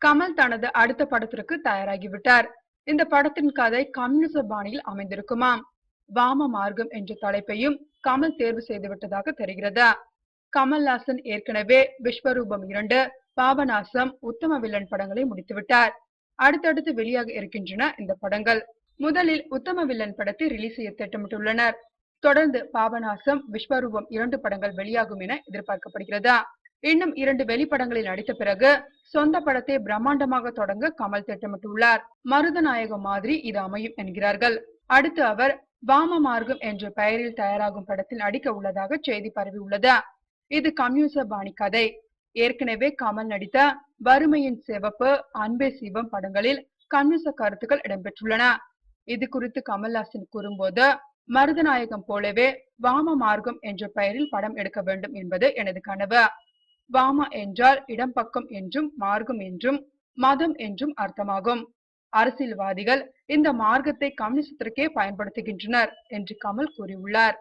கமல் தனது அடுத்த படத்திற்கு தயாராகிவிட்டார். இந்த படத்தின் கதை கம்யூனிச பாணியில் அமைந்திருக்குமாம். வாம மார்க்கம் என்ற தலைப்பையும் கமல் தேர்வு செய்துவிட்டதாக தெரிகிறது. கமல்ஹாசன் ஏற்கனவே விஸ்வரூபம் 2, பாபநாசம், உத்தம வில்லன் படங்களை முடித்துவிட்டார். அடுத்தடுத்து வெளியாக இருக்கின்றன இந்த படங்கள். முதலில் உத்தம வில்லன் படத்தை ரிலீஸ் செய்ய திட்டமிட்டுள்ளனர். தொடர்ந்து பாபநாசம், விஸ்வரூபம் 2 படங்கள் வெளியாகும் என எதிர்பார்க்கப்படுகிறது. இன்னும் 2 வெளிப்படங்களில் நடித்த பிறகு சொந்த படத்தை பிரம்மாண்டமாக தொடங்க கமல் திட்டமிட்டுள்ளார். மருதநாயகம் மாதிரி இது அமையும் என்கிறார்கள். அடுத்து அவர் வாம மார்க்கம் என்ற பெயரில் தயாராகும் படத்தில் நடிக்க உள்ளதாக செய்தி பரவியுள்ளது. இது கம்யூனிச பாணி கதை. ஏற்கனவே கமல் நடித்த வறுமையின் சிவப்பு, அன்பே சிவம் படங்களில் கம்யூனிச கருத்துக்கள் இடம்பெற்றுள்ளன. இது குறித்து கமல்ஹாசன் கூறும்போது, மருதநாயகம் போலவே வாம மார்க்கம் என்ற பெயரில் படம் எடுக்க வேண்டும் என்பது எனது கனவு. வாம என்றால் இடம்பக்கம் என்றும், மார்க்கம் என்றும், மதம் என்றும் அர்த்தமாகும். அரசியல்வாதிகள் இந்த மார்க்கத்தை கம்யூனிசத்திற்கே பயன்படுத்துகின்றனர் என்று கமல் கூறியுள்ளார்.